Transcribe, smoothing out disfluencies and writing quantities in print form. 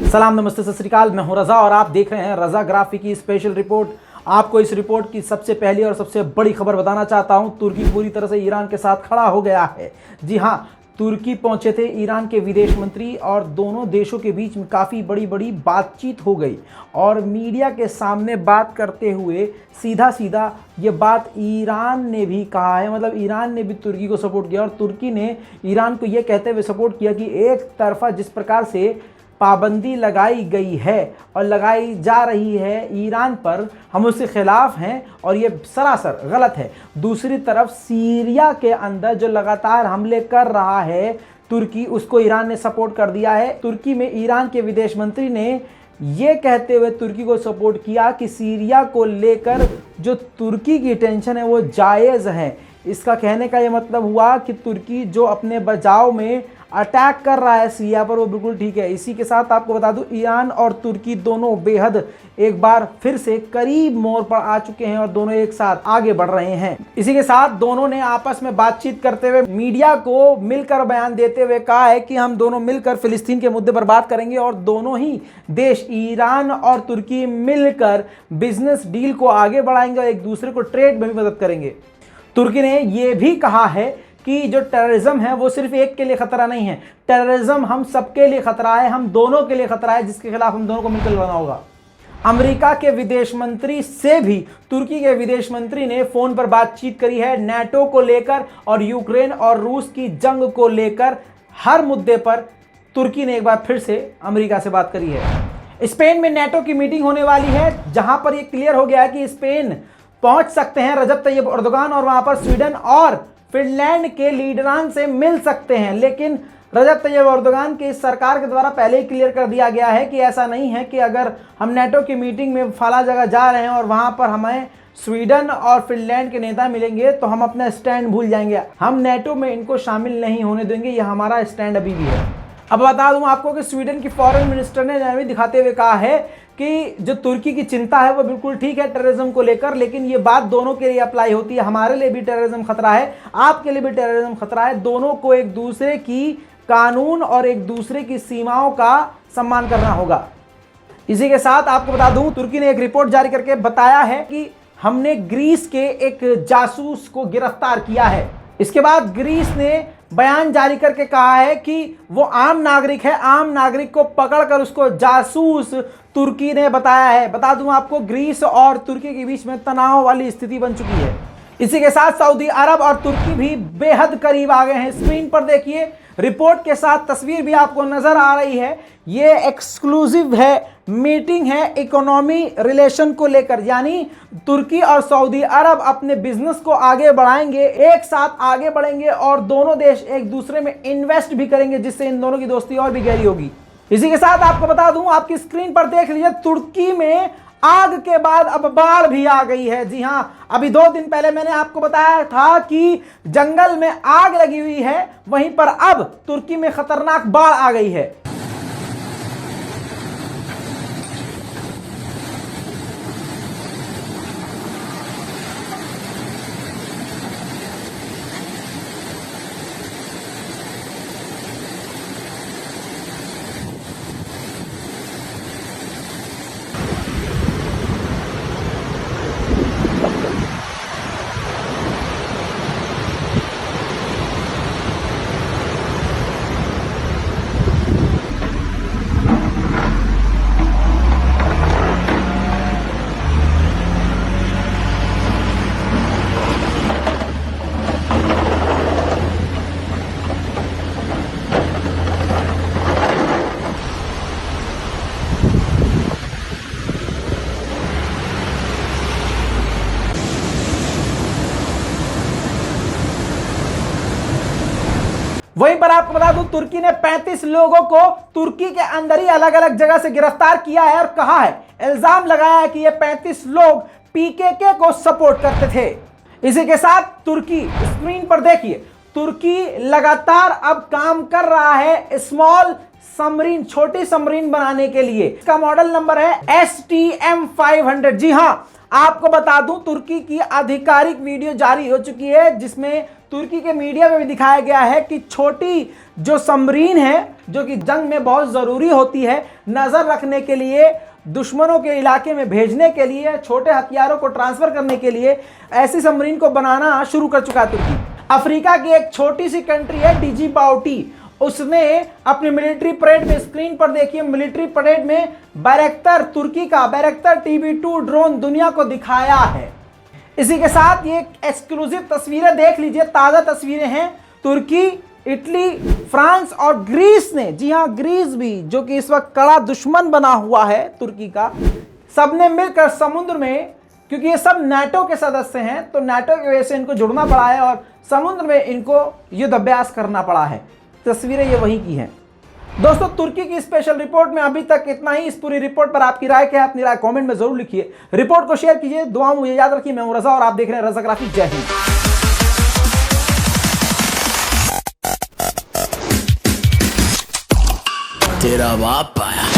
सलाम नमस्ते सत श्री अकाल, मैं हूं रजा और आप देख रहे हैं रजा ग्राफी की स्पेशल रिपोर्ट। आपको इस रिपोर्ट की सबसे पहली और सबसे बड़ी खबर बताना चाहता हूं। तुर्की पूरी तरह से ईरान के साथ खड़ा हो गया है। जी हां, तुर्की पहुंचे थे ईरान के विदेश मंत्री और दोनों देशों के बीच में काफ़ी बड़ी बातचीत हो गई और मीडिया के सामने बात करते हुए सीधा सीधा ये बात ईरान ने भी कहा है। मतलब ईरान ने भी तुर्की को सपोर्ट किया और तुर्की ने ईरान को ये कहते हुए सपोर्ट किया कि एक तरफा जिस प्रकार से पाबंदी लगाई गई है और लगाई जा रही है ईरान पर, हम उसके खिलाफ हैं और ये सरासर गलत है। दूसरी तरफ सीरिया के अंदर जो लगातार हमले कर रहा है तुर्की, उसको ईरान ने सपोर्ट कर दिया है। तुर्की में ईरान के विदेश मंत्री ने ये कहते हुए तुर्की को सपोर्ट किया कि सीरिया को लेकर जो तुर्की की टेंशन है वो जायज़ है। इसका कहने का ये मतलब हुआ कि तुर्की जो अपने बचाव में अटैक कर रहा है सीरिया पर, वो बिल्कुल ठीक है। इसी के साथ आपको बता दूं, ईरान और तुर्की दोनों बेहद एक बार फिर से करीब मोड़ पर आ चुके हैं और दोनों एक साथ आगे बढ़ रहे हैं। इसी के साथ दोनों ने आपस में बातचीत करते हुए मीडिया को मिलकर बयान देते हुए कहा है कि हम दोनों मिलकर फिलिस्तीन के मुद्दे पर बात करेंगे और दोनों ही देश ईरान और तुर्की मिलकर बिजनेस डील को आगे बढ़ाएंगे और एक दूसरे को ट्रेड में भी मदद करेंगे। तुर्की ने यह भी कहा है कि जो टेररिज्म है वो सिर्फ एक के लिए खतरा नहीं है, टेररिज्म हम सबके लिए खतरा है, हम दोनों के लिए खतरा है, जिसके खिलाफ हम दोनों को मिलकर लड़ना होगा। अमेरिका के विदेश मंत्री से भी तुर्की के विदेश मंत्री ने फोन पर बातचीत करी है नाटो को लेकर और यूक्रेन और रूस की जंग को लेकर। हर मुद्दे पर तुर्की ने एक बार फिर से अमेरिका से बात करी है। स्पेन में नाटो की मीटिंग होने वाली है, जहां पर यह क्लियर हो गया है कि स्पेन पहुंच सकते हैं रजब तैयब एर्दोगान और वहां पर स्वीडन और फिनलैंड के लीडरान से मिल सकते हैं। लेकिन रजब तैयब एर्दोगान की सरकार के द्वारा पहले ही क्लियर कर दिया गया है कि ऐसा नहीं है कि अगर हम नाटो की मीटिंग में फला जगह जा रहे हैं और वहां पर हमें स्वीडन और फिनलैंड के नेता मिलेंगे तो हम अपना स्टैंड भूल जाएंगे, हम नाटो में इनको शामिल नहीं होने देंगे। यह हमारा स्टैंड अभी भी है। अब बता दूं आपको कि स्वीडन की फॉरेन मिनिस्टर ने भी दिखाते हुए कहा है कि जो तुर्की की चिंता है वो बिल्कुल ठीक है टेररिज्म को लेकर, लेकिन ये बात दोनों के लिए अप्लाई होती है। हमारे लिए भी टेररिज्म खतरा है, आपके लिए भी टेररिज्म खतरा है। दोनों को एक दूसरे की कानून और एक दूसरे की सीमाओं का सम्मान करना होगा। इसी के साथ आपको बता दूं, तुर्की ने एक रिपोर्ट जारी करके बताया है कि हमने ग्रीस के एक जासूस को गिरफ्तार किया है। इसके बाद ग्रीस ने बयान जारी करके कहा है कि वो आम नागरिक है, आम नागरिक को पकड़कर उसको जासूस तुर्की ने बताया है। बता दूं आपको, ग्रीस और तुर्की के बीच में तनाव वाली स्थिति बन चुकी है। इसी के साथ सऊदी अरब और तुर्की भी बेहद करीब आ गए हैं। स्क्रीन पर देखिए, रिपोर्ट के साथ तस्वीर भी आपको नजर आ रही है। ये एक्सक्लूसिव है, मीटिंग है इकोनॉमी रिलेशन को लेकर, यानी तुर्की और सऊदी अरब अपने बिजनेस को आगे बढ़ाएंगे, एक साथ आगे बढ़ेंगे और दोनों देश एक दूसरे में इन्वेस्ट भी करेंगे, जिससे इन दोनों की दोस्ती और भी गहरी होगी। इसी के साथ आपको बता दूं, आपकी स्क्रीन पर देख लीजिए, तुर्की में आग के बाद अब बाढ़ भी आ गई है। जी हां, अभी 2 दिन पहले मैंने आपको बताया था कि जंगल में आग लगी हुई है, वहीं पर अब तुर्की में खतरनाक बाढ़ आ गई है। वहीं पर आपको बता दूं, तुर्की ने 35 लोगों को तुर्की के अंदर ही अलग अलग जगह से गिरफ्तार किया है और कहा है, इल्जाम लगाया है कि ये 35 लोग पीकेके को सपोर्ट करते थे। इसी के साथ तुर्की, स्क्रीन पर देखिए, तुर्की लगातार अब काम कर रहा है स्मॉल सबमरीन, छोटी सबमरीन बनाने के लिए। इसका मॉडल नंबर है STM-500। जी हां, आपको बता दूं, तुर्की की आधिकारिक वीडियो जारी हो चुकी है जिसमें तुर्की के मीडिया में भी दिखाया गया है कि छोटी जो सबमरीन है, जो कि जंग में बहुत ज़रूरी होती है, नज़र रखने के लिए, दुश्मनों के इलाके में भेजने के लिए, छोटे हथियारों को ट्रांसफ़र करने के लिए ऐसी सबमरीन को बनाना शुरू कर चुका है तुर्की। अफ्रीका की एक छोटी सी कंट्री है डिजिबाउटी, उसने अपनी मिलिट्री परेड में, स्क्रीन पर देखिए, मिलिट्री परेड में बैरक्टर, तुर्की का बैरक्टर TB2 ड्रोन दुनिया को दिखाया है। इसी के साथ ये एक्सक्लूसिव तस्वीरें देख लीजिए, ताज़ा तस्वीरें हैं। तुर्की, इटली, फ्रांस और ग्रीस ने, जी हाँ ग्रीस भी, जो कि इस वक्त कड़ा दुश्मन बना हुआ है तुर्की का, सबने मिलकर समुद्र में, क्योंकि ये सब नाटो के सदस्य हैं, तो नाटो की वजह से इनको जुड़ना पड़ा है और समुद्र में इनको युद्ध अभ्यास करना पड़ा है। तस्वीरें ये वहीं की हैं। दोस्तों, तुर्की की स्पेशल रिपोर्ट में अभी तक इतना ही। इस पूरी रिपोर्ट पर आपकी राय क्या है? अपनी राय कमेंट में जरूर लिखिए। रिपोर्ट को शेयर कीजिए, दुआ में मुझे याद रखिए। मैं हूं रजा और आप देख रहे हैं रजा ग्राफिक। जय हिंद। तेरा बाप आया।